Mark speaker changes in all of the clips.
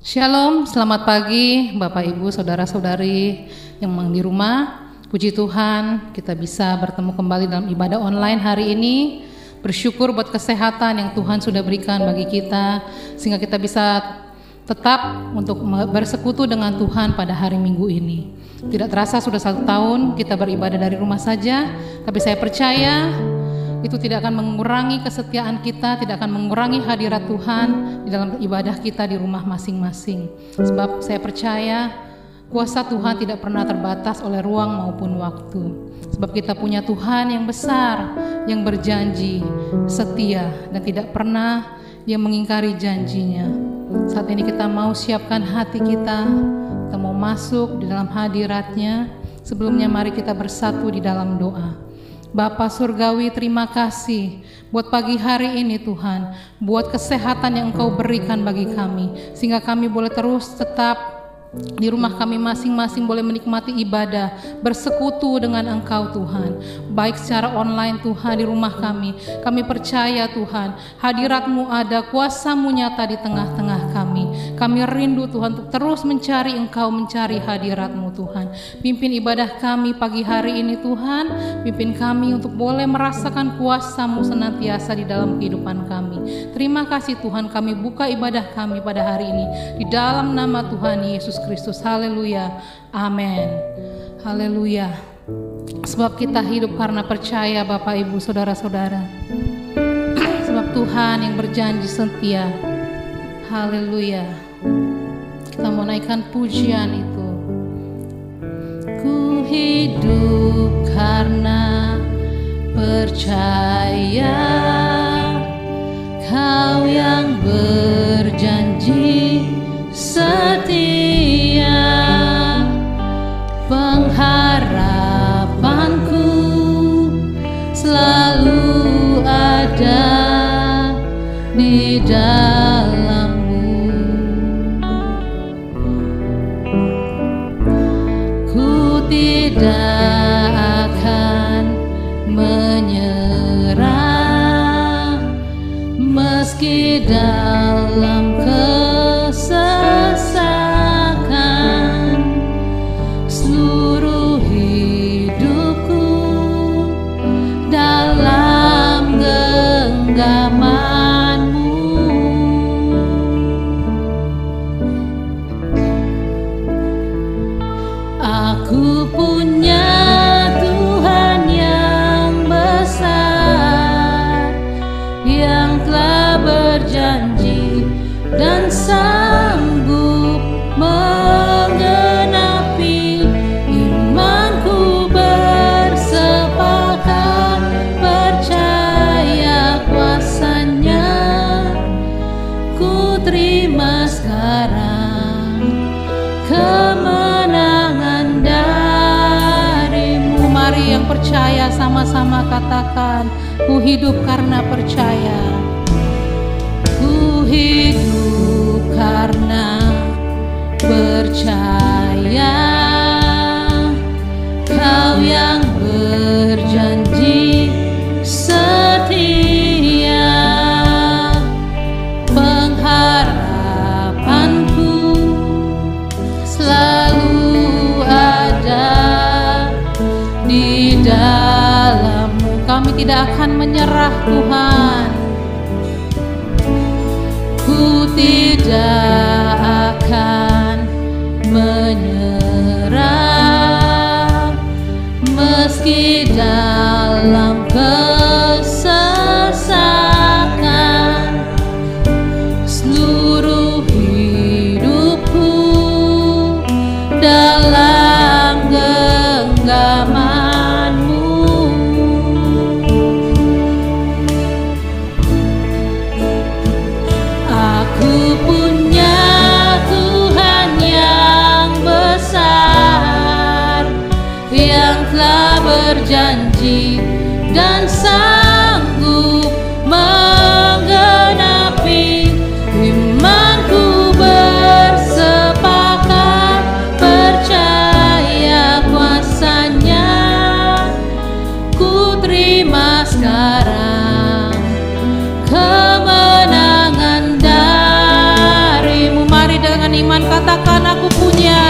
Speaker 1: Shalom, selamat pagi Bapak Ibu, Saudara-saudari yang di rumah. Puji Tuhan kita bisa bertemu kembali dalam ibadah online hari ini. Bersyukur buat kesehatan yang Tuhan sudah berikan bagi kita, sehingga kita bisa tetap untuk bersekutu dengan Tuhan pada hari Minggu ini. Tidak terasa sudah 1 tahun kita beribadah dari rumah saja, tapi saya percaya itu tidak akan mengurangi kesetiaan kita, tidak akan mengurangi hadirat Tuhan di dalam ibadah kita di rumah masing-masing. Sebab saya percaya kuasa Tuhan tidak pernah terbatas oleh ruang maupun waktu. Sebab kita punya Tuhan yang besar, yang berjanji, setia, dan tidak pernah Dia mengingkari janjinya. Saat ini kita mau siapkan hati kita mau masuk di dalam hadirat-Nya. Sebelumnya mari kita bersatu di dalam doa. Bapa Surgawi, terima kasih buat pagi hari ini Tuhan, buat kesehatan yang Engkau berikan bagi kami, sehingga kami boleh terus tetap di rumah kami masing-masing boleh menikmati ibadah, bersekutu dengan Engkau Tuhan. Baik secara online Tuhan di rumah kami percaya Tuhan, hadirat-Mu ada, kuasa-Mu nyata di tengah-tengah kami. Kami rindu Tuhan untuk terus mencari Engkau, mencari hadirat-Mu Tuhan. Pimpin ibadah kami pagi hari ini Tuhan, pimpin kami untuk boleh merasakan kuasa-Mu senantiasa di dalam kehidupan kami. Terima kasih Tuhan, kami buka ibadah kami pada hari ini di dalam nama Tuhan Yesus Kristus. Haleluya, amin. Haleluya. Sebab kita hidup karena percaya Bapak Ibu Saudara-saudara. Sebab Tuhan yang berjanji setia. Haleluya. Kita mau naikkan pujian itu. Ku hidup karena percaya Kau yang berjanji setia, pengharapanku selalu ada di dalam-Mu. Ku tidak akan menyerah meski dalam kesesakan. Seluruh hidupku dalam genggaman-Mu. Aku punya Tuhan yang besar, yang telah berjanji dan sanggup menggenapi. Imanku bersepakat percaya kuasa-Nya. Ku terima sekarang kemenangan dari-Mu. Mari yang percaya sama-sama katakan, ku hidup karena percaya. Ku hidup karena percaya Kau yang berjanji setia, pengharapanku selalu ada di dalam-Mu. Kami tidak akan menyerah Tuhan. Ku tidak akan menyerah meski dalam kesesakan. Seluruh hidupku dalam genggaman-Mu. Aku punya Tuhan yang besar, yang telah berjanji dan sanggup menggenapi. Imanku bersepakat percaya kuasa-Nya. Ku terima sekarang kemenangan dari-Mu. Mari dengan Tuhan, katakan aku punya.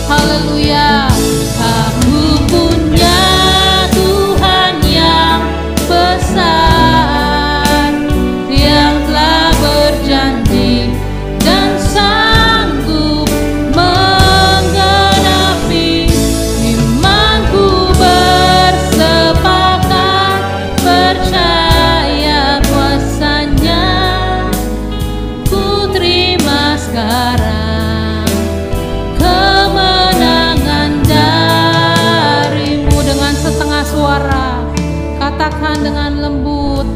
Speaker 1: Haleluya. Aku punya Tuhan yang besar, yang telah berjanji dan sanggup menggenapi. Imanku bersepakat percaya kuasanya. Ku terima sekarang kemenangan darimu. Dengan setengah suara katakan dengan lembut,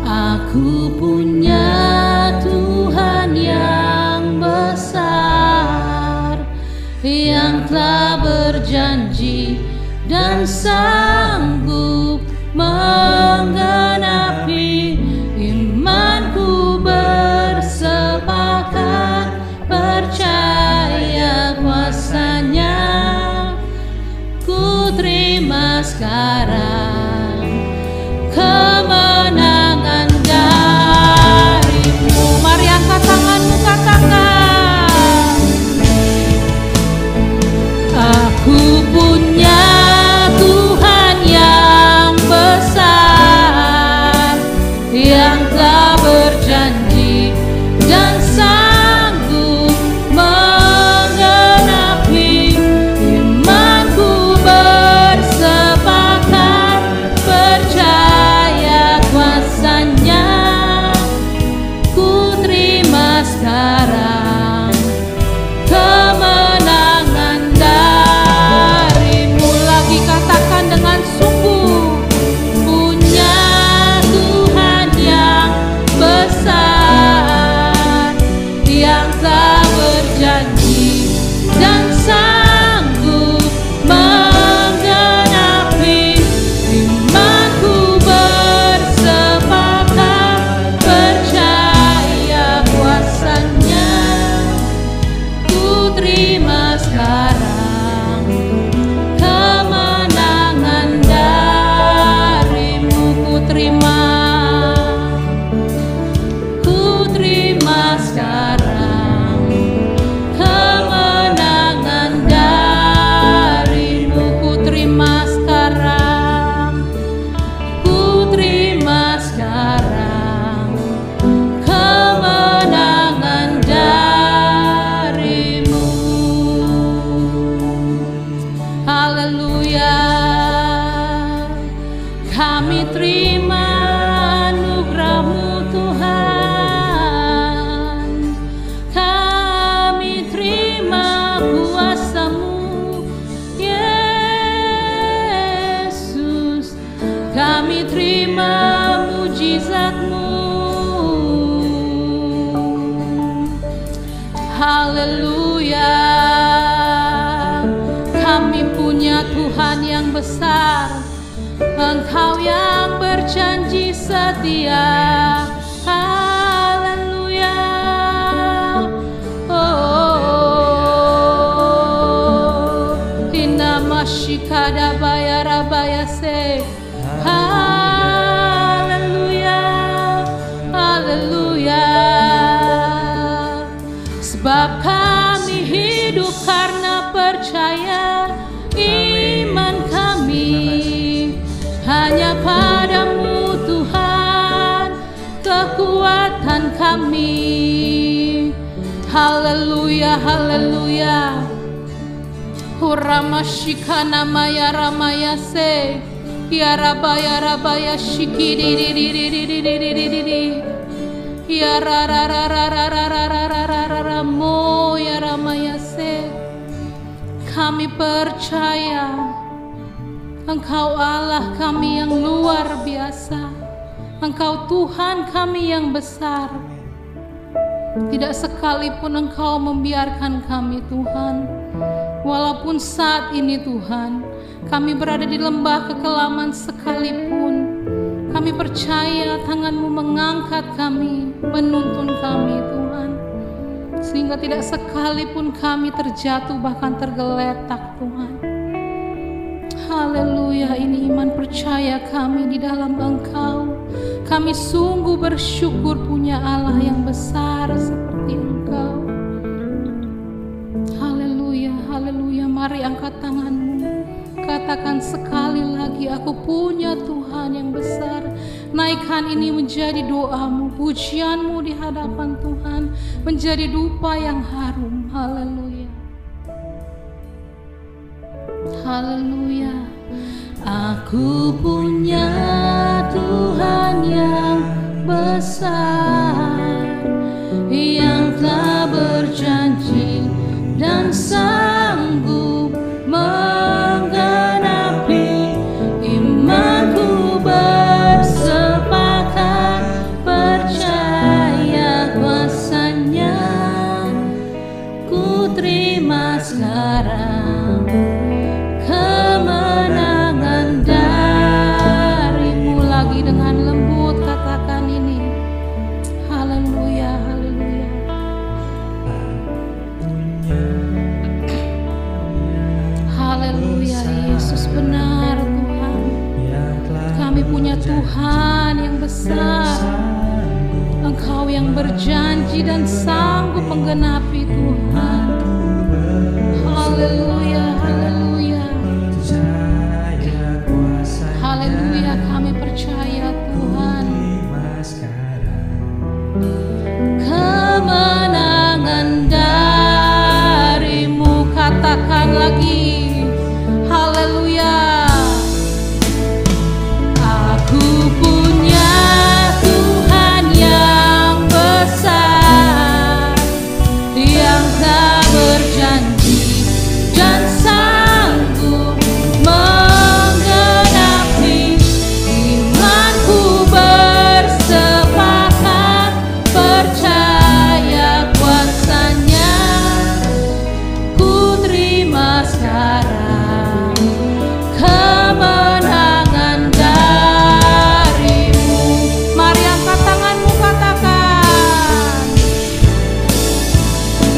Speaker 1: aku punya Tuhan yang besar, yang telah berjanji dan sanggup menggenapi. Imanku bersepakat percaya kuasanya. Ku terima sekarang kemenangan darimu. Mari angkat tanganmu, katakan, aku punya Tuhan yang besar, yang telah berjanji dan sanggup menggenapi. Imanku bersepakat percaya kuasanya. Ku terima sekarang kemenangan darimu. Lagi katakan dengan sungguh, punya Tuhan yang besar, yang telah berjanji dan sanggup menggenapi. Imanku bersepakat percaya kuasanya. Ku terima sekarang kemenangan darimu. Ku terima sekarang kemenangan darimu. Ku terima sekarang, ku terima sekarang kemenangan darimu. Haleluya. Kami terima anugerah-Mu Tuhan, kami terima kuasa-Mu Yesus, kami terima mujizat-Mu. Haleluya. Kami punya Tuhan yang besar, Engkau yang berjanji setia. Haleluya. Oh, Inna Mashikada Bayara Bayase. Haleluya. Haleluya. Sebab kami hidup karena percaya, iman kami hanya padamu Tuhan, kekuatan kami. Haleluya, haleluya. Huramashikana maya ramaya se, ya rabaya rabaya shiki di di di di di di di di di di di, ya ra ra ra ra ra ra ra ra ra ra ra ra mo ya ramaya se. Kami percaya Engkau Allah kami yang luar biasa, Engkau Tuhan kami yang besar. Tidak sekalipun Engkau membiarkan kami Tuhan. Walaupun saat ini Tuhan kami berada di lembah kekelaman sekalipun, kami percaya tangan-Mu mengangkat kami, menuntun kami Tuhan. Sehingga tidak sekalipun kami terjatuh bahkan tergeletak Tuhan. Haleluya, ini iman percaya kami di dalam Engkau. Kami sungguh bersyukur punya Allah yang besar seperti Engkau. Haleluya, haleluya. Mari angkat tanganmu, katakan sekali lagi, aku punya Tuhan yang besar. Naikkan ini menjadi doamu, pujianmu di hadapan Tuhan, menjadi dupa yang harum. Haleluya, haleluya. Aku punya Tuhan yang besar, yang telah berjanji dan sanggup menggenapi imanku. Bersepakat percaya kuasanya, ku terima sekarang kemenangan darimu. Lagi dengan lembut katakan ini. Haleluya, haleluya. Haleluya, Yesus benar Tuhan. Kami punya Tuhan yang besar. Engkau yang berjanji dan sanggup menggenapi Tuhan. Haleluya, haleluya. Haleluya, kami percaya Tuhan. Kemenangan darimu, katakan lagi. Haleluya. Aku punya Tuhan yang besar, yang tak berjanji dan sanggup menggenapi imanku. Bersepakat percaya kuasanya, ku terima sekarang kemenangan darimu. Mari angkat tanganmu, katakan,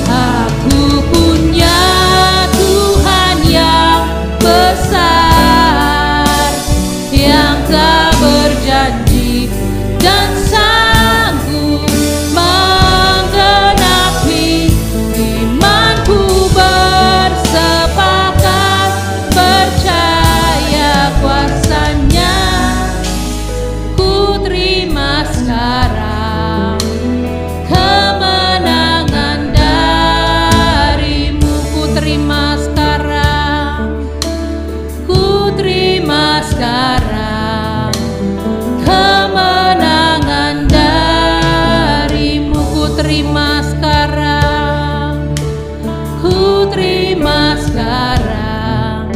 Speaker 1: aku punya Tuhan yang besar, yang tak berjanji dan sanggup menggenapi imanku. Bersepakat percaya kuasanya, ku terima sekarang kemenangan darimu. Ku terima sekarang, ku terima sekarang kemenangan darimu. Ku terima sekarang, ku terima sekarang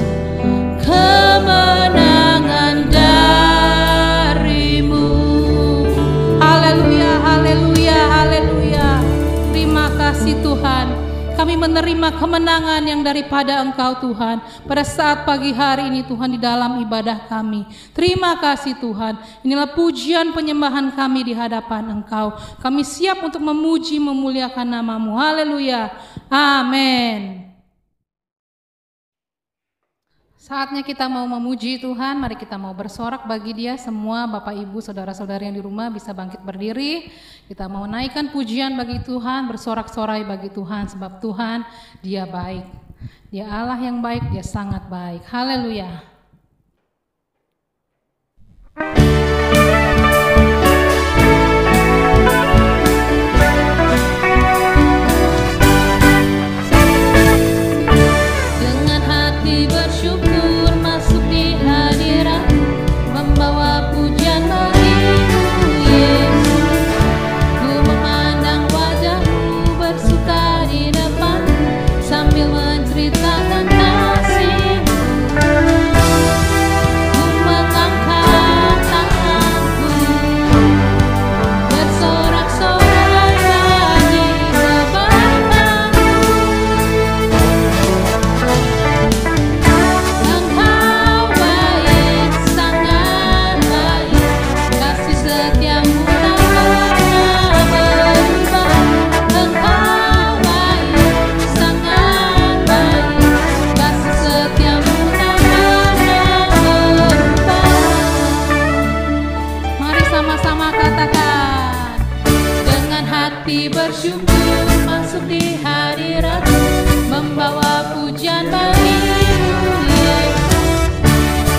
Speaker 1: kemenangan darimu. Haleluya, haleluya, haleluya. Terima kasih Tuhan. Kami menerima kemenangan yang daripada Engkau Tuhan pada saat pagi hari ini Tuhan, di dalam ibadah kami. Terima kasih Tuhan. Inilah pujian penyembahan kami di hadapan Engkau. Kami siap untuk memuji memuliakan nama-Mu. Haleluya. Amin. Saatnya kita mau memuji Tuhan, mari kita mau bersorak bagi Dia. Semua Bapak Ibu Saudara-saudari yang di rumah bisa bangkit berdiri. Kita mau naikkan pujian bagi Tuhan, bersorak-sorai bagi Tuhan, sebab Tuhan Dia baik. Dia Allah yang baik, Dia sangat baik. Haleluya. Dengan hati bersyukur masuk di hadirat, membawa pujian bagimu Yesus. Ku memandang wajah-Mu bersuka di depan, sambil menceritakan kasih-Mu. bersyukur masuk di hadirat-Mu, membawa pujian bagi-Mu Yesus.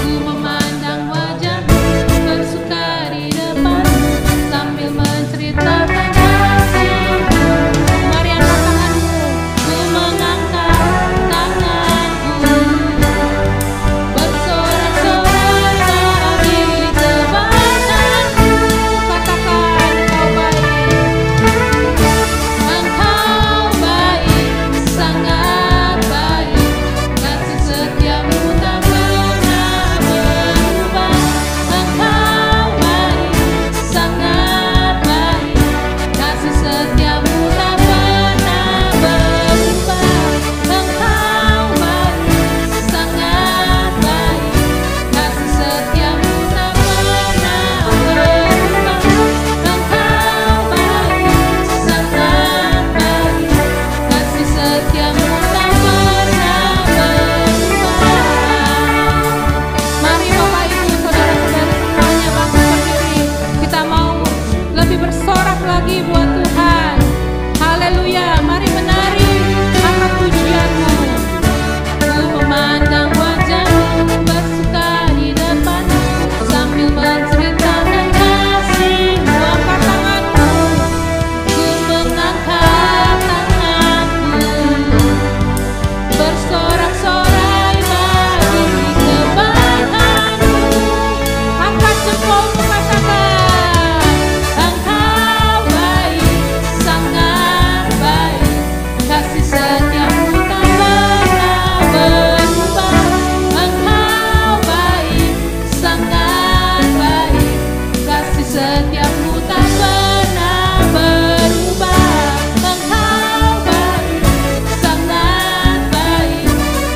Speaker 1: Ku memandang wajah-Mu, bersuka di depan-Mu, sambil menceritakan kasih-Mu. Mari angkat tanganmu, ku mengangkat tanganku, bersorak-sorai bagi kebaikan-Mu. Katakan Engkau baik, Engkau baik, sangat baik, kasih setiamu tak pernah berubah. Engkau baik, sangat baik, kasih setiamu tak pernah berubah. Engkau baik, sangat baik, kasih setiamu tak pernah berubah. Engkau baik, sangat baik, kasih setiamu tak pernah berubah. Mari Bapak Ibu Saudara-saudari semuanya bangkit berdiri. Kita mau lebih bersorak lagi buat Tuhan. Haleluya. Mari menari angkat pujian-Mu. Ku memandang wajah-Mu, bersuka di depan-Mu, sambil menceritakan kasih-Mu. Angkat tanganmu, ku mengangkat tanganku, bersorak-sorai bagi kebaikan-Mu. Angkat jempolmu, katakan, Engkau baik, sangat baik, kasih setiamu tak pernah berubah. Engkau baik, sangat baik, kasih setiamu tak pernah berubah. Engkau baik, sangat baik,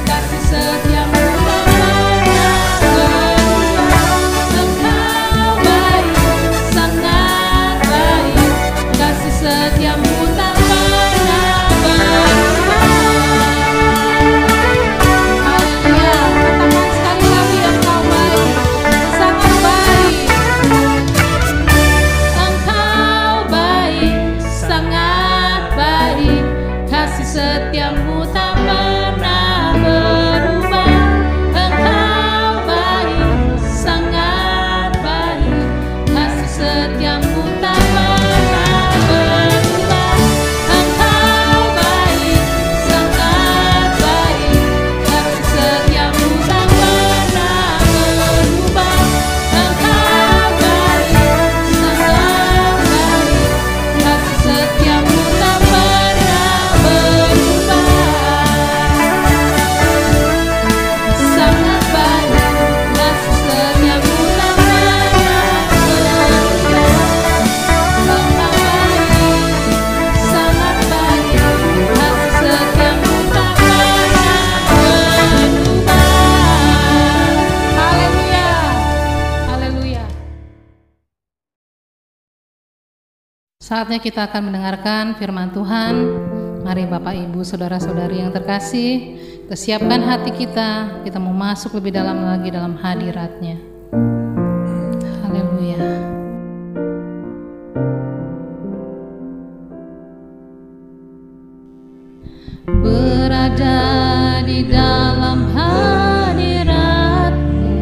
Speaker 1: kasih setiamu tak pernah berubah. Engkau baik, sangat baik, kasih setiamu tak pernah berubah. Haleluya. Katakan sekali lagi, Engkau baik, sangat baik. Engkau baik, sangat baik, kasih setiamu tak pernah berubah. Engkau baik, sangat baik, kasih setiamu tak pernah berubah. Engkau baik, sangat baik, kasih setiamu tak pernah berubah. Engkau baik, sangat baik, kasih setiamu tak pernah berubah. Sangat baik, kasih setiamu tak pernah berubah. Engkau baik, sangat baik, kasih setiamu tak pernah berubah. Haleluya. Haleluya. Saatnya kita akan mendengarkan firman Tuhan. Mari Bapak Ibu Saudara-saudari yang terkasih, kita siapkan hati kita. Kita mau masuk lebih dalam lagi dalam hadirat-Nya. Haleluya. Berada di dalam hadirat-Mu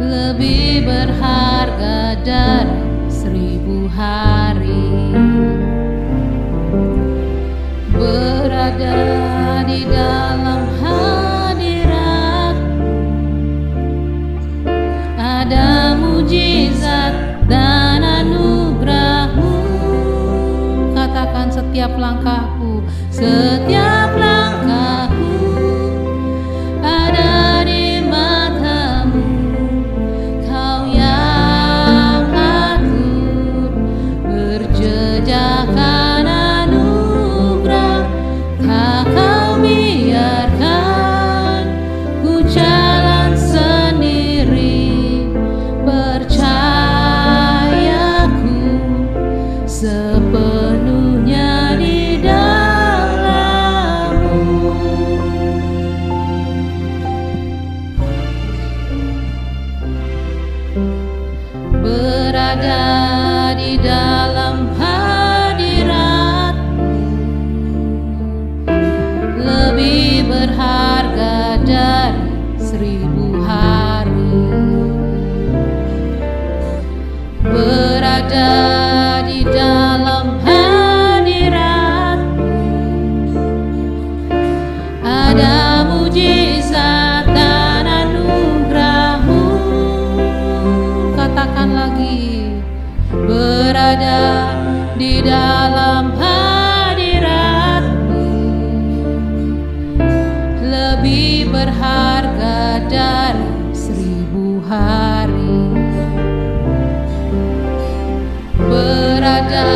Speaker 1: lebih berharga dari 1000 hari. Berada di dalam hadirat-Mu ada mujizat dan anugerah-Mu. Katakan, setiap langkahku, setiap langkahku ada di mata-Mu. Kau yang atur berjejakkan anugerah, tak Kau biarkan ku jalan sendiri. Percayaku sepenuhnya di dalam-Mu. dari 1000 hari, berada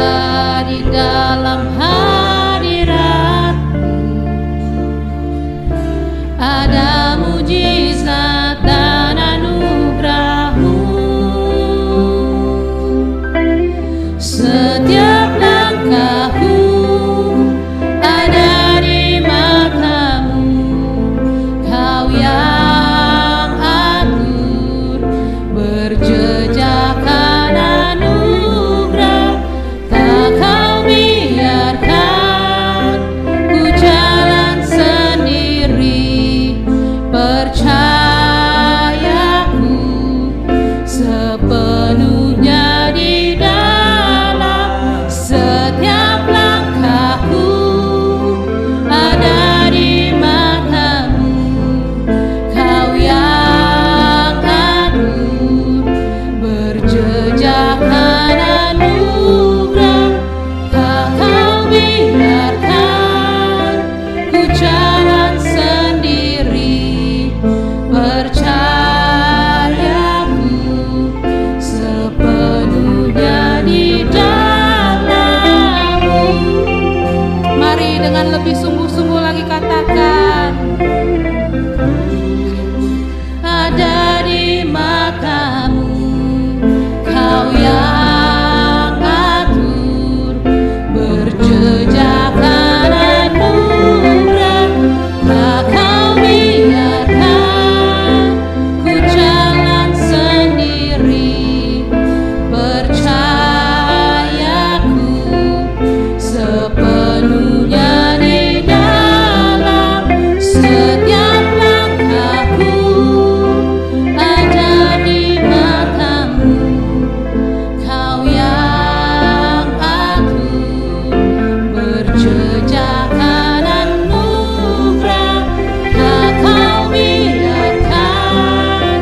Speaker 1: di dalam hadirat-Mu. Ada mujizat dan anugerah-Mu. Setiap langkahku ada di mata-Mu. Kau yang atur berjejakkan anugerah. Tak Kau biarkan ku jalan sendiri. Percayaku sepenuhnya di dalam setiap langkahku ada di mata-Mu. Kau yang atur berjejakkan anugerah. Tak Kau biarkan ku jalan sendiri. Percayaku sepenuhnya di dalam-Mu. Mari dengan lebih sungguh-sungguh lagi katakan, ada di mata-Mu. Kau yang atur berjejakkan anugerah. Tak Kau biarkan ku jalan sendiri. Percayaku sepenuhnya di dalam setiap langkahku ada di mata-Mu. Kau yang atur berjejakkan anugerah. Tak Kau biarkan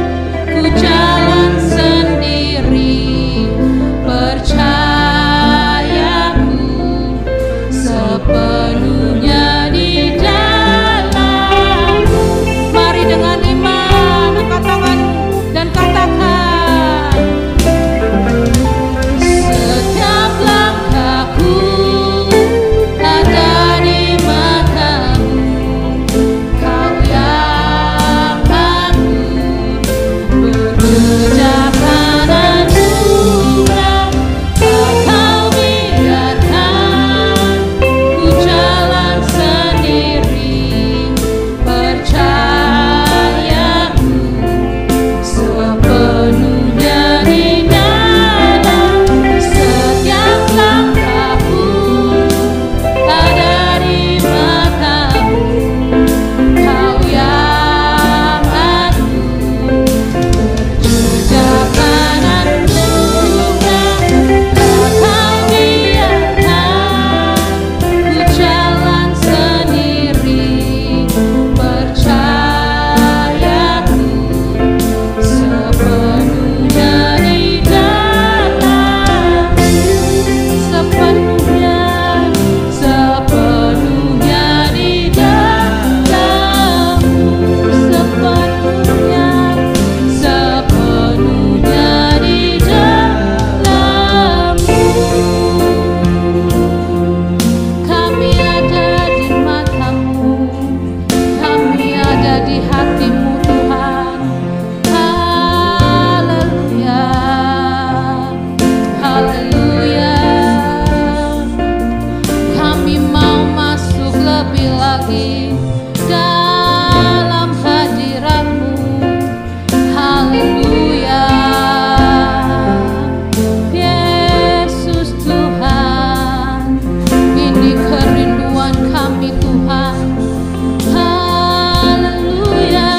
Speaker 1: ku jalan sendiri. Percayaku sepenuhnya di dalam-Mu. Mari dengan iman angkat tanganmu dan katakan, setiap langkahku ada di mata-Mu. Kau yang atur berjejakkan anugerah. Tak Kau biarkan ku jalan sendiri. Percayaku sepenuhnya di dalam setiap langkahku ada di mata-Mu. Kau yang atur berjejakkan anugerah. Tak Kau biarkan ku jalan sendiri. Percayaku sepenuhnya di dalam, sepenuhnya di dalam, sepenuhnya di dalam-Mu. Kami ada di mata-Mu, kami ada di hati-Mu Tuhan. Haleluya, haleluya. Kami mau masuk lebih lagi dalam hadirat-Mu. Haleluya, Yesus Tuhan. Ini kerinduan kami Tuhan. Haleluya,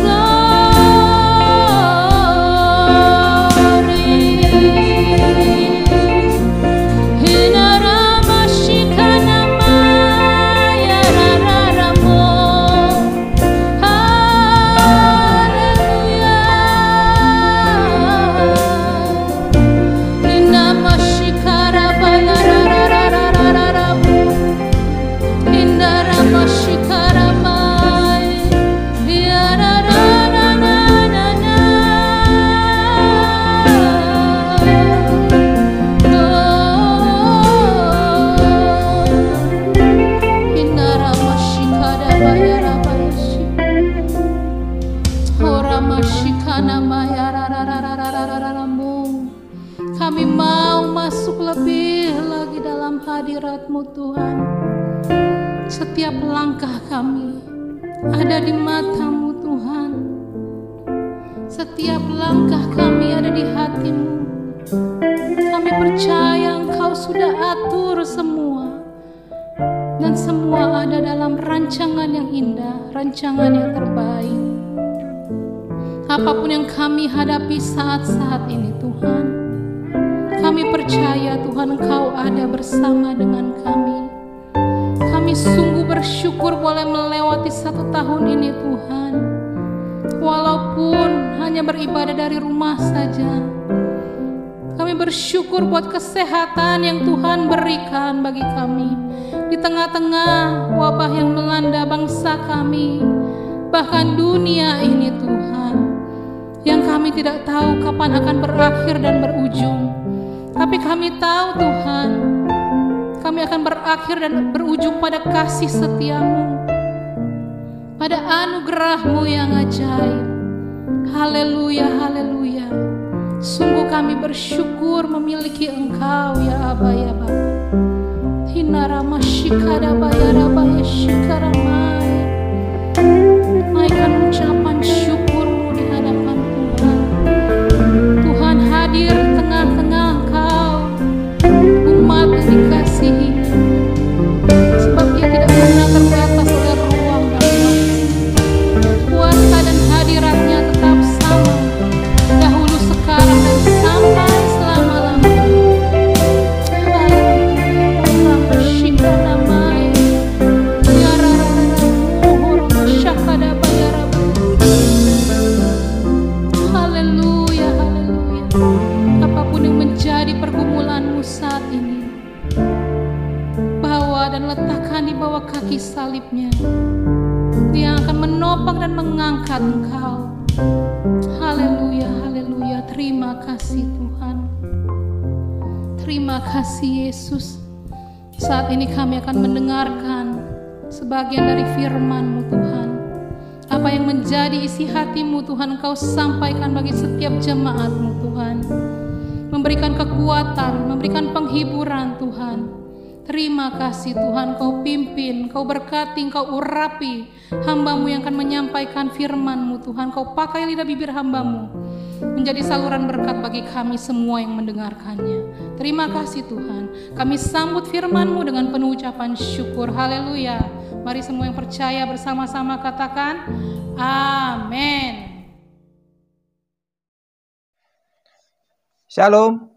Speaker 1: glory. Hinara mashikanama. dalam hadirat-Mu Tuhan. Setiap langkah kami ada di mata-Mu Tuhan. Setiap langkah kami ada di hati-Mu. Kami percaya Engkau sudah atur semua, dan semua ada dalam rancangan yang indah, rancangan yang terbaik. Apapun yang kami hadapi saat-saat ini Tuhan, kami percaya Tuhan Engkau ada bersama dengan kami. Kami sungguh bersyukur boleh melewati 1 tahun ini Tuhan. Walaupun hanya beribadah dari rumah saja, kami bersyukur buat kesehatan yang Tuhan berikan bagi kami di tengah-tengah wabah yang melanda bangsa kami, bahkan dunia ini Tuhan, yang kami tidak tahu kapan akan berakhir dan berujung. Tapi kami tahu Tuhan, kami akan berakhir dan berujung pada kasih setia-Mu, pada anugerah-Mu yang ajaib. Haleluya, haleluya. Sungguh kami bersyukur memiliki Engkau ya Aba ya Bapa. Hinarama shikada bayara baya shikaramai. Naikkan ucapan syukur-Mu di hadapan Tuhan. Tuhan hadir di tengah-tengah Engkau, umat yang dikasihi. Sebab Dia tidak pernah terbatas oleh ruang dan waktu. Kuasa dan hadirat-Nya tetap sama, dahulu, sekarang, dan sampai selama-lamanya. Haleluya, haleluya. Apapun yang menjadi pergumulanmu saat ini, bawa dan letakkan di bawah kaki salib-Nya. Dia akan menopang dan mengangkat engkau. Haleluya, haleluya. Terima kasih Tuhan. Terima kasih Yesus. Saat ini kami akan mendengarkan sebagian dari firman-Mu Tuhan. Apa yang menjadi isi hati-Mu Tuhan, Engkau sampaikan bagi setiap jemaat-Mu Tuhan. Memberikan kekuatan, memberikan penghiburan Tuhan. Terima kasih Tuhan, Kau pimpin, Kau berkati, Kau urapi hamba-Mu yang akan menyampaikan firman-Mu Tuhan. Kau pakai lidah bibir hamba-Mu menjadi saluran berkat bagi kami semua yang mendengarkannya. Terima kasih Tuhan. Kami sambut firman-Mu dengan penuh ucapan syukur. Haleluya. Mari semua yang percaya bersama-sama katakan amin.
Speaker 2: Shalom.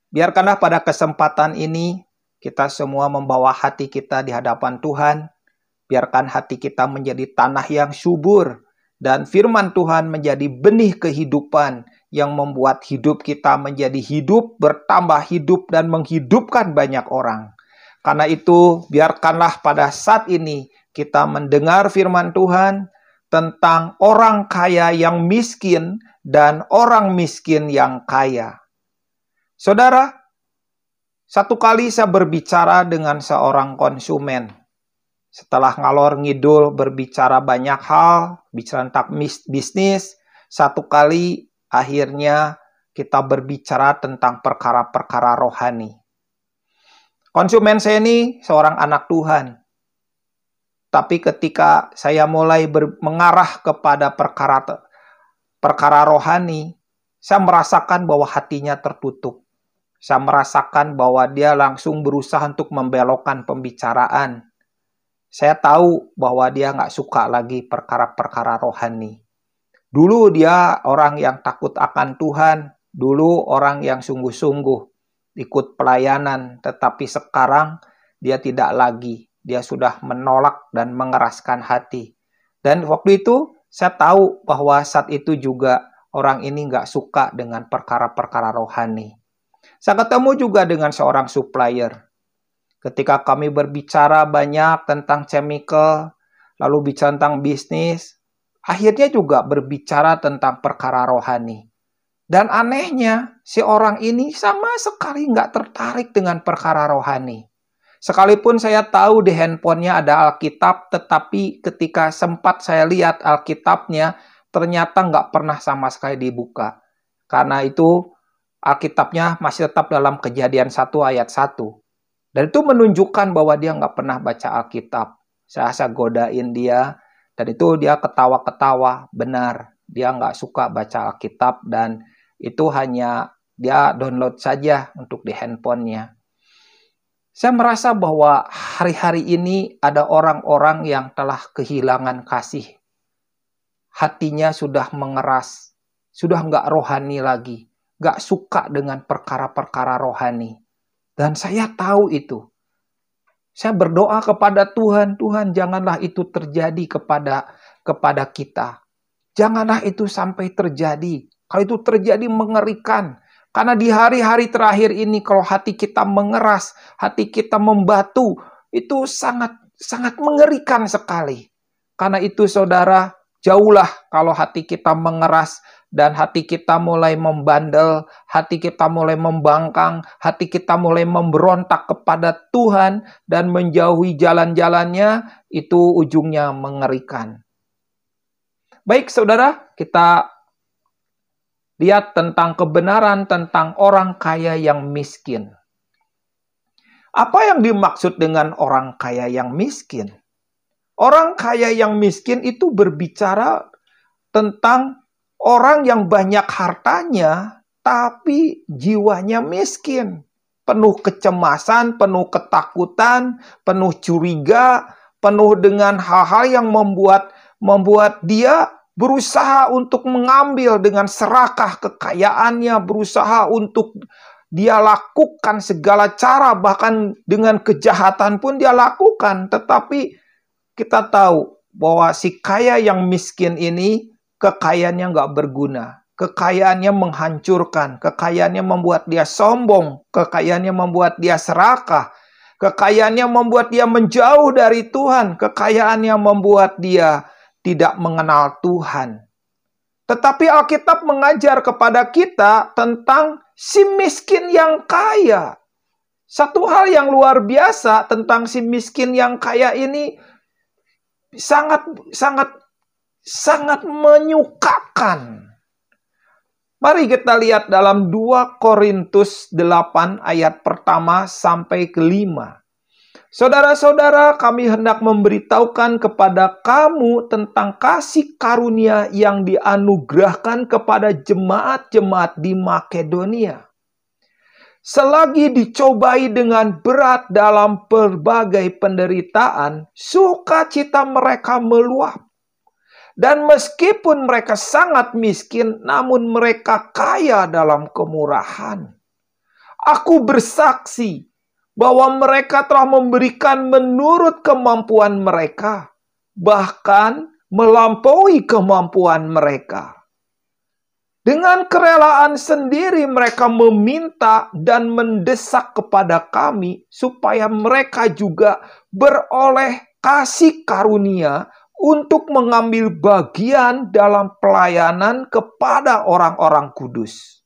Speaker 2: Biarkanlah pada kesempatan ini kita semua membawa hati kita di hadapan Tuhan. Biarkan hati kita menjadi tanah yang subur, dan firman Tuhan menjadi benih kehidupan yang membuat hidup kita menjadi hidup, bertambah hidup, dan menghidupkan banyak orang. Karena itu, biarkanlah pada saat ini kita mendengar firman Tuhan tentang orang kaya yang miskin dan orang miskin yang kaya. Saudara, satu kali saya berbicara dengan seorang konsumen. Setelah ngalor ngidul berbicara banyak hal, bicara tentang bisnis, satu kali akhirnya kita berbicara tentang perkara-perkara rohani. Konsumen saya ini seorang anak Tuhan. Tapi ketika saya mulai mengarah kepada perkara rohani, saya merasakan bahwa hatinya tertutup. Saya merasakan bahwa dia langsung berusaha untuk membelokkan pembicaraan. Saya tahu bahwa dia nggak suka lagi perkara-perkara rohani. Dulu dia orang yang takut akan Tuhan. Dulu orang yang sungguh-sungguh ikut pelayanan. Tetapi sekarang dia tidak lagi. Dia sudah menolak dan mengeraskan hati. Dan waktu itu saya tahu bahwa saat itu juga orang ini nggak suka dengan perkara-perkara rohani. Saya ketemu juga dengan seorang supplier. Ketika kami berbicara banyak tentang chemical, lalu bicara tentang bisnis, akhirnya juga berbicara tentang perkara rohani. Dan anehnya, si orang ini sama sekali nggak tertarik dengan perkara rohani. Sekalipun saya tahu di handphonenya ada Alkitab, tetapi ketika sempat saya lihat Alkitabnya, ternyata nggak pernah sama sekali dibuka. Karena itu, Alkitabnya masih tetap dalam Kejadian 1 ayat 1. Dan itu menunjukkan bahwa dia nggak pernah baca Alkitab. Saya godain dia, dan itu dia ketawa-ketawa. Benar, dia nggak suka baca Alkitab, dan itu hanya dia download saja untuk di handphonenya. Saya merasa bahwa hari-hari ini ada orang-orang yang telah kehilangan kasih. Hatinya sudah mengeras, sudah nggak rohani lagi, nggak suka dengan perkara-perkara rohani. Dan saya tahu itu. Saya berdoa kepada Tuhan, Tuhan janganlah itu terjadi kepada kita. Janganlah itu sampai terjadi. Kalau itu terjadi mengerikan. Karena di hari-hari terakhir ini kalau hati kita mengeras, hati kita membatu, itu sangat mengerikan sekali. Karena itu saudara, jauhlah kalau hati kita mengeras dan hati kita mulai membandel, hati kita mulai membangkang, hati kita mulai memberontak kepada Tuhan dan menjauhi jalan-jalannya, itu ujungnya mengerikan. Baik saudara, kita lihat tentang kebenaran tentang orang kaya yang miskin. Apa yang dimaksud dengan orang kaya yang miskin? Orang kaya yang miskin itu berbicara tentang orang yang banyak hartanya, tapi jiwanya miskin. Penuh kecemasan, penuh ketakutan, penuh curiga, penuh dengan hal-hal yang membuat dia berusaha untuk mengambil dengan serakah kekayaannya, berusaha untuk dia lakukan segala cara, bahkan dengan kejahatan pun dia lakukan. Tetapi kita tahu bahwa si kaya yang miskin ini, kekayaannya nggak berguna. Kekayaannya menghancurkan, kekayaannya membuat dia sombong, kekayaannya membuat dia serakah, kekayaannya membuat dia menjauh dari Tuhan, kekayaannya membuat dia tidak mengenal Tuhan. Tetapi Alkitab mengajar kepada kita tentang si miskin yang kaya. Satu hal yang luar biasa tentang si miskin yang kaya ini sangat menyukakan. Mari kita lihat dalam 2 Korintus 8 ayat pertama sampai ke-5. Saudara-saudara, kami hendak memberitahukan kepada kamu tentang kasih karunia yang dianugerahkan kepada jemaat-jemaat di Makedonia. Selagi dicobai dengan berat dalam berbagai penderitaan, sukacita mereka meluap. Dan meskipun mereka sangat miskin, namun mereka kaya dalam kemurahan. Aku bersaksi bahwa mereka telah memberikan menurut kemampuan mereka, bahkan melampaui kemampuan mereka. Dengan kerelaan sendiri mereka meminta dan mendesak kepada kami supaya mereka juga beroleh kasih karunia untuk mengambil bagian dalam pelayanan kepada orang-orang kudus.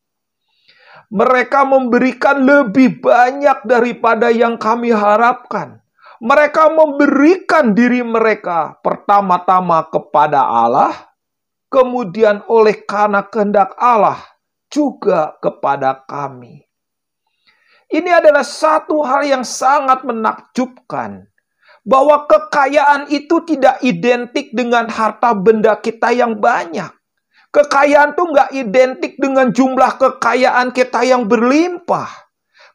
Speaker 2: Mereka memberikan lebih banyak daripada yang kami harapkan. Mereka memberikan diri mereka pertama-tama kepada Allah, kemudian oleh karena kehendak Allah juga kepada kami. Ini adalah satu hal yang sangat menakjubkan, bahwa kekayaan itu tidak identik dengan harta benda kita yang banyak. Kekayaan itu nggak identik dengan jumlah kekayaan kita yang berlimpah.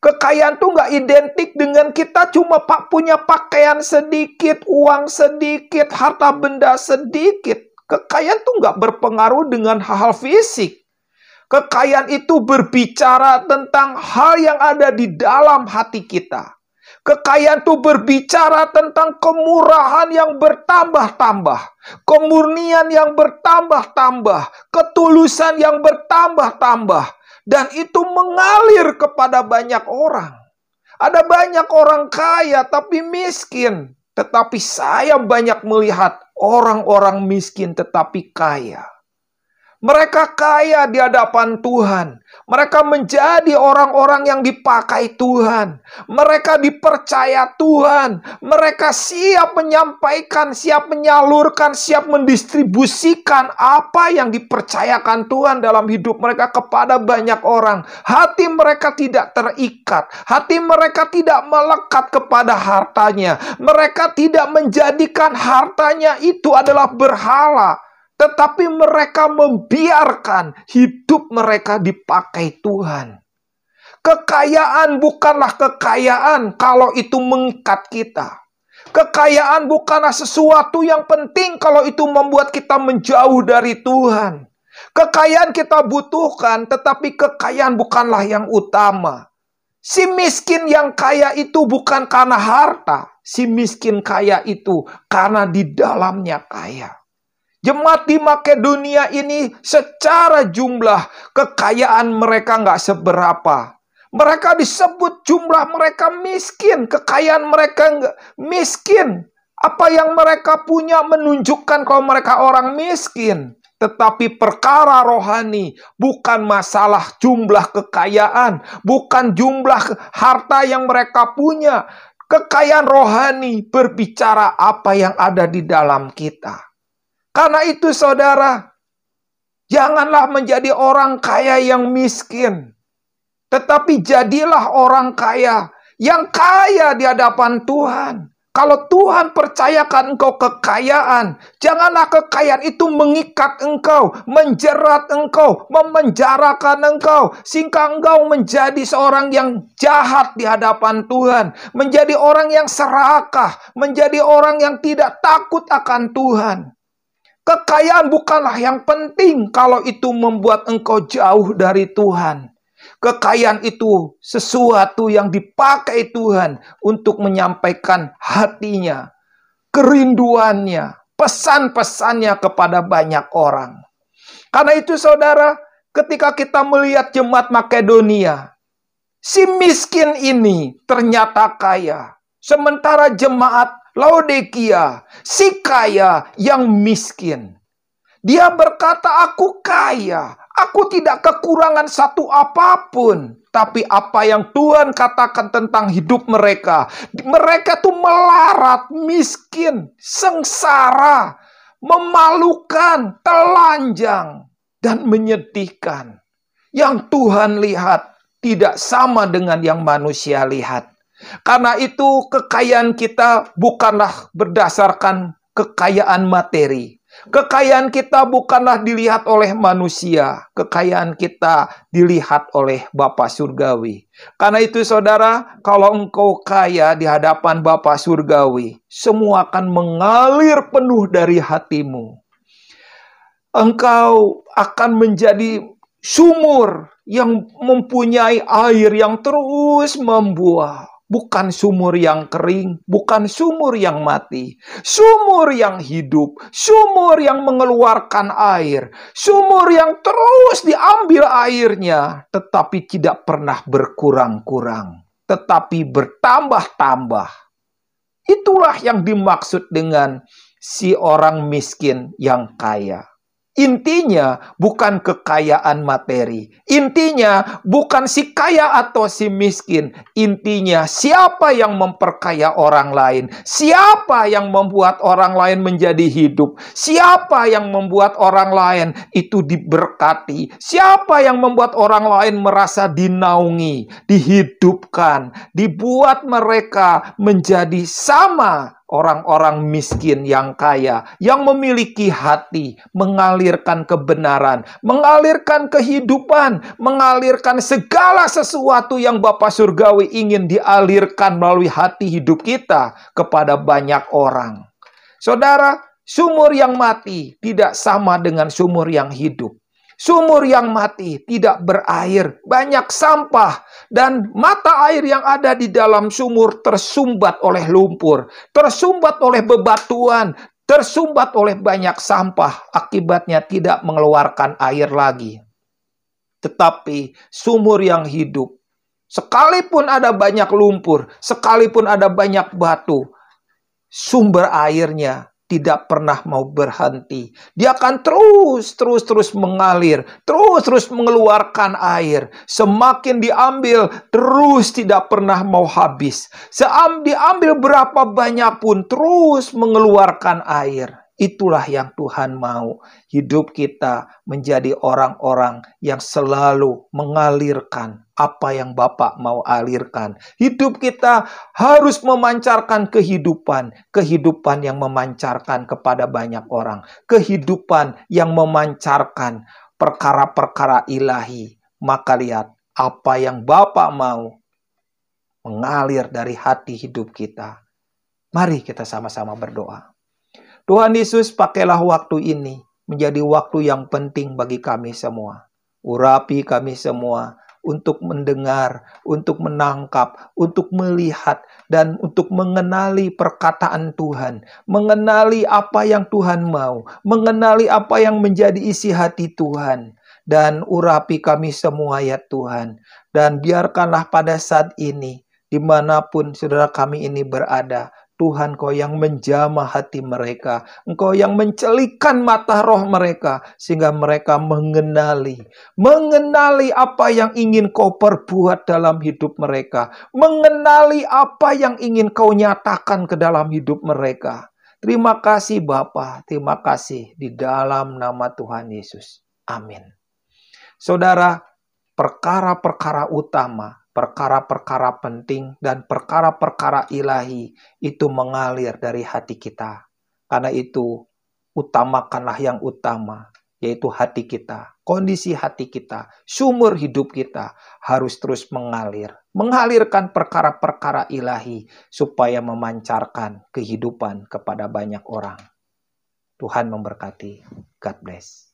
Speaker 2: Kekayaan itu nggak identik dengan kita cuma punya pakaian sedikit, uang sedikit, harta benda sedikit. Kekayaan itu nggak berpengaruh dengan hal-hal fisik. Kekayaan itu berbicara tentang hal yang ada di dalam hati kita. Kekayaan itu berbicara tentang kemurahan yang bertambah-tambah, kemurnian yang bertambah-tambah, ketulusan yang bertambah-tambah, dan itu mengalir kepada banyak orang. Ada banyak orang kaya tapi miskin, tetapi saya banyak melihat orang-orang miskin tetapi kaya. Mereka kaya di hadapan Tuhan. Mereka menjadi orang-orang yang dipakai Tuhan. Mereka dipercaya Tuhan. Mereka siap menyampaikan, siap menyalurkan, siap mendistribusikan apa yang dipercayakan Tuhan dalam hidup mereka kepada banyak orang. Hati mereka tidak terikat. Hati mereka tidak melekat kepada hartanya. Mereka tidak menjadikan hartanya itu adalah berhala. Tetapi mereka membiarkan hidup mereka dipakai Tuhan. Kekayaan bukanlah kekayaan kalau itu mengikat kita. Kekayaan bukanlah sesuatu yang penting kalau itu membuat kita menjauh dari Tuhan. Kekayaan kita butuhkan, tetapi kekayaan bukanlah yang utama. Si miskin yang kaya itu bukan karena harta. Si miskin kaya itu karena di dalamnya kaya. Jemaat di Makedonia ini secara jumlah kekayaan mereka nggak seberapa. Mereka disebut jumlah mereka miskin, kekayaan mereka nggak miskin. Apa yang mereka punya menunjukkan kalau mereka orang miskin. Tetapi perkara rohani bukan masalah jumlah kekayaan, bukan jumlah harta yang mereka punya. Kekayaan rohani berbicara apa yang ada di dalam kita. Karena itu saudara, janganlah menjadi orang kaya yang miskin. Tetapi jadilah orang kaya yang kaya di hadapan Tuhan. Kalau Tuhan percayakan engkau kekayaan, janganlah kekayaan itu mengikat engkau, menjerat engkau, memenjarakan engkau, sehingga engkau menjadi seorang yang jahat di hadapan Tuhan, menjadi orang yang serakah, menjadi orang yang tidak takut akan Tuhan. Kekayaan bukanlah yang penting kalau itu membuat engkau jauh dari Tuhan. Kekayaan itu sesuatu yang dipakai Tuhan untuk menyampaikan hatinya, kerinduannya, pesan-pesannya kepada banyak orang. Karena itu saudara, ketika kita melihat jemaat Makedonia, si miskin ini ternyata kaya. Sementara jemaat Laodikia, si kaya yang miskin. Dia berkata, aku kaya, aku tidak kekurangan satu apapun. Tapi apa yang Tuhan katakan tentang hidup mereka, mereka tuh melarat, miskin, sengsara, memalukan, telanjang, dan menyedihkan. Yang Tuhan lihat tidak sama dengan yang manusia lihat. Karena itu kekayaan kita bukanlah berdasarkan kekayaan materi. Kekayaan kita bukanlah dilihat oleh manusia. Kekayaan kita dilihat oleh Bapa Surgawi. Karena itu saudara, kalau engkau kaya di hadapan Bapa Surgawi, semua akan mengalir penuh dari hatimu. Engkau akan menjadi sumur yang mempunyai air yang terus membuah. Bukan sumur yang kering, bukan sumur yang mati. Sumur yang hidup, sumur yang mengeluarkan air. Sumur yang terus diambil airnya, tetapi tidak pernah berkurang-kurang. Tetapi bertambah-tambah. Itulah yang dimaksud dengan si orang miskin yang kaya. Intinya bukan kekayaan materi. Intinya bukan si kaya atau si miskin. Intinya siapa yang memperkaya orang lain. Siapa yang membuat orang lain menjadi hidup. Siapa yang membuat orang lain itu diberkati. Siapa yang membuat orang lain merasa dinaungi, dihidupkan, dibuat mereka menjadi sama orang-orang miskin yang kaya, yang memiliki hati, mengalirkan kebenaran, mengalirkan kehidupan, mengalirkan segala sesuatu yang Bapa Surgawi ingin dialirkan melalui hati hidup kita kepada banyak orang. Saudara, sumur yang mati tidak sama dengan sumur yang hidup. Sumur yang mati tidak berair, banyak sampah, dan mata air yang ada di dalam sumur tersumbat oleh lumpur, tersumbat oleh bebatuan, tersumbat oleh banyak sampah, akibatnya tidak mengeluarkan air lagi. Tetapi sumur yang hidup, sekalipun ada banyak lumpur, sekalipun ada banyak batu, sumber airnya tidak pernah mau berhenti. Dia akan terus mengalir, terus mengeluarkan air. Semakin diambil, terus tidak pernah mau habis. Diambil berapa banyak pun, terus mengeluarkan air. Itulah yang Tuhan mau. Hidup kita menjadi orang-orang yang selalu mengalirkan apa yang Bapa mau alirkan. Hidup kita harus memancarkan kehidupan yang memancarkan kepada banyak orang. Kehidupan yang memancarkan perkara-perkara ilahi. Maka lihat, apa yang Bapa mau mengalir dari hati hidup kita. Mari kita sama-sama berdoa. Tuhan Yesus, pakailah waktu ini menjadi waktu yang penting bagi kami semua. Urapi kami semua untuk mendengar, untuk menangkap, untuk melihat, dan untuk mengenali perkataan Tuhan. Mengenali apa yang Tuhan mau. Mengenali apa yang menjadi isi hati Tuhan. Dan urapi kami semua ya Tuhan. Dan biarkanlah pada saat ini, dimanapun saudara kami ini berada, Tuhan, Engkau yang menjamah hati mereka. Engkau yang mencelikan mata roh mereka. Sehingga mereka mengenali apa yang ingin Kau perbuat dalam hidup mereka. Mengenali apa yang ingin Kau nyatakan ke dalam hidup mereka. Terima kasih Bapa. Terima kasih di dalam nama Tuhan Yesus. Amin. Saudara, perkara-perkara utama, perkara-perkara penting, dan perkara-perkara ilahi itu mengalir dari hati kita. Karena itu, utamakanlah yang utama, yaitu hati kita. Kondisi hati kita, sumber hidup kita harus terus mengalir. Mengalirkan perkara-perkara ilahi supaya memancarkan kehidupan kepada banyak orang. Tuhan memberkati. God bless.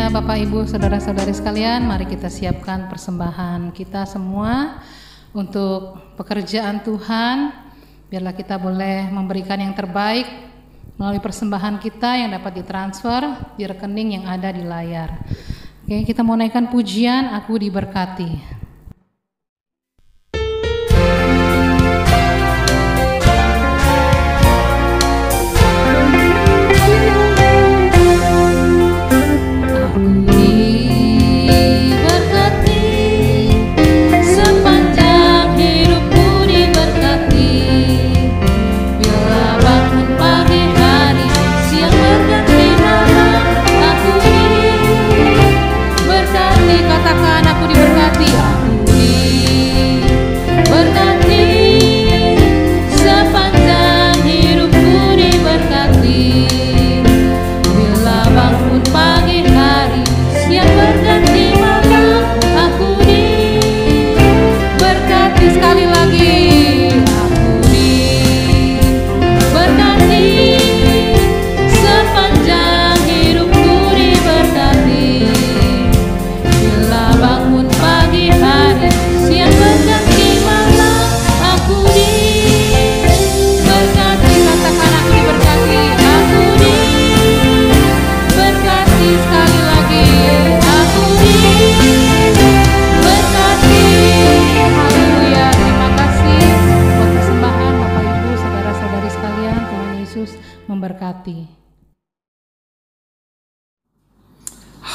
Speaker 1: Bapak, Ibu, Saudara-saudari sekalian, mari kita siapkan persembahan kita semua untuk pekerjaan Tuhan. Biarlah kita boleh memberikan yang terbaik melalui persembahan kita yang dapat ditransfer di rekening yang ada di layar. Oke, kita mau naikkan pujian, Aku Diberkati.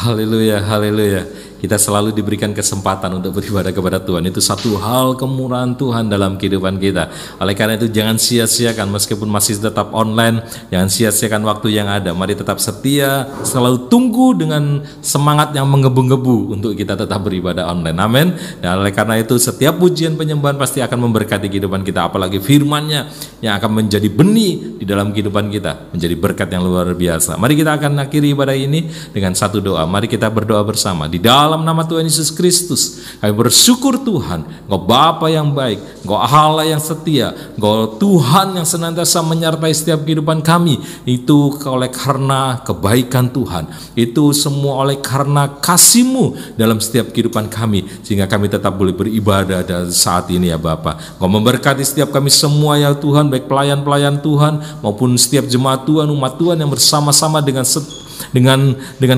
Speaker 3: Haleluya, haleluya. Kita selalu diberikan kesempatan untuk beribadah kepada Tuhan. Itu satu hal kemurahan Tuhan dalam kehidupan kita. Oleh karena itu jangan sia-siakan, meskipun masih tetap online, jangan sia-siakan waktu yang ada. Mari tetap setia, selalu tunggu dengan semangat yang menggebu-gebu untuk kita tetap beribadah online. Amin. Dan oleh karena itu setiap pujian penyembahan pasti akan memberkati kehidupan kita. Apalagi firman-Nya yang akan menjadi benih di dalam kehidupan kita, menjadi berkat yang luar biasa. Mari kita akan akhiri ibadah ini dengan satu doa. Mari kita berdoa bersama. Di dalam dalam nama Tuhan Yesus Kristus. Kami bersyukur Tuhan, Engkau Bapa yang baik, Engkau Allah yang setia, Engkau Tuhan yang senantiasa menyertai setiap kehidupan kami. Itu oleh karena kebaikan Tuhan, itu semua oleh karena kasih-Mu dalam setiap kehidupan kami, sehingga kami tetap boleh beribadah dan saat ini ya Bapa. Engkau memberkati setiap kami semua ya Tuhan, baik pelayan-pelayan Tuhan maupun setiap jemaat Tuhan, umat Tuhan yang bersama-sama dengan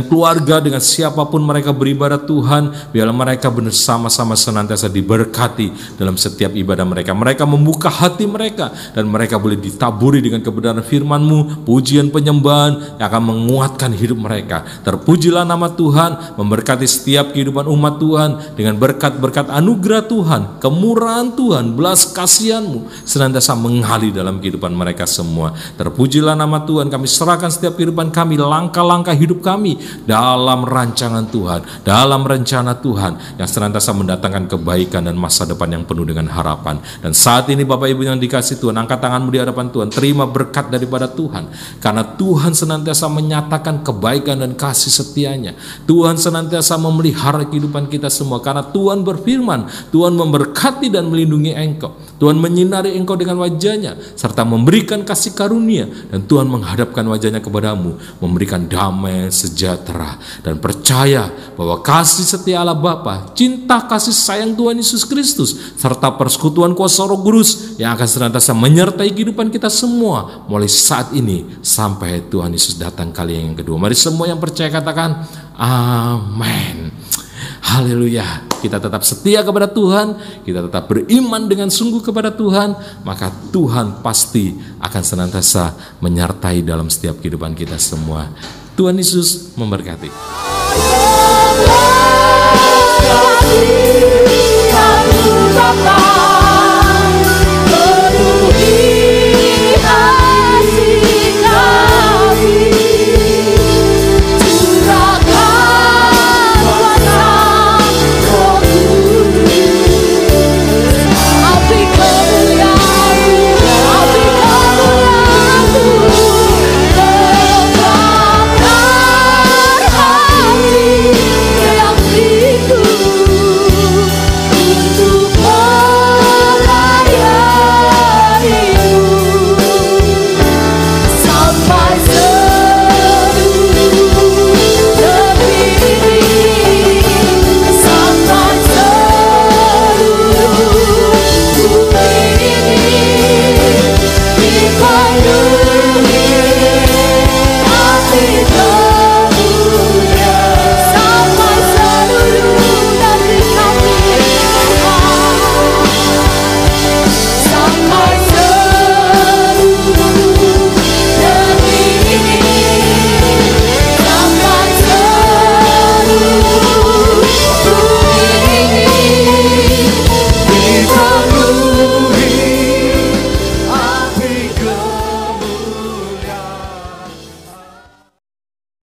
Speaker 3: keluarga, dengan siapapun mereka beribadah Tuhan, biarlah mereka bersama-sama senantiasa diberkati dalam setiap ibadah mereka. Mereka membuka hati mereka dan mereka boleh ditaburi dengan kebenaran firman-Mu, pujian penyembahan yang akan menguatkan hidup mereka. Terpujilah nama Tuhan, memberkati setiap kehidupan umat Tuhan dengan berkat-berkat anugerah Tuhan, kemurahan Tuhan, belas kasihan-Mu senantiasa mengalir dalam kehidupan mereka semua. Terpujilah nama Tuhan, kami serahkan setiap kehidupan kami, langkah-langkah hidup kami dalam rancangan Tuhan, dalam rencana Tuhan yang senantiasa mendatangkan kebaikan dan masa depan yang penuh dengan harapan. Dan saat ini Bapak Ibu yang dikasihi Tuhan, angkat tanganmu di hadapan Tuhan, terima berkat daripada Tuhan, karena Tuhan senantiasa menyatakan kebaikan dan kasih setianya. Tuhan senantiasa memelihara kehidupan kita semua, karena Tuhan berfirman, Tuhan memberkati dan melindungi engkau, Tuhan menyinari engkau dengan wajahnya serta memberikan kasih karunia, dan Tuhan menghadapkan wajahnya kepadamu, memberikan damai sejahtera. Dan percaya bahwa kasih setia Allah Bapa, cinta kasih sayang Tuhan Yesus Kristus, serta persekutuan kuasa Roh Kudus yang akan senantiasa menyertai kehidupan kita semua mulai saat ini sampai Tuhan Yesus datang kali yang kedua. Mari semua yang percaya katakan amin. Haleluya. Kita tetap setia kepada Tuhan, kita tetap beriman dengan sungguh kepada Tuhan, maka Tuhan pasti akan senantiasa menyertai dalam setiap kehidupan kita semua. Tuhan Yesus memberkati.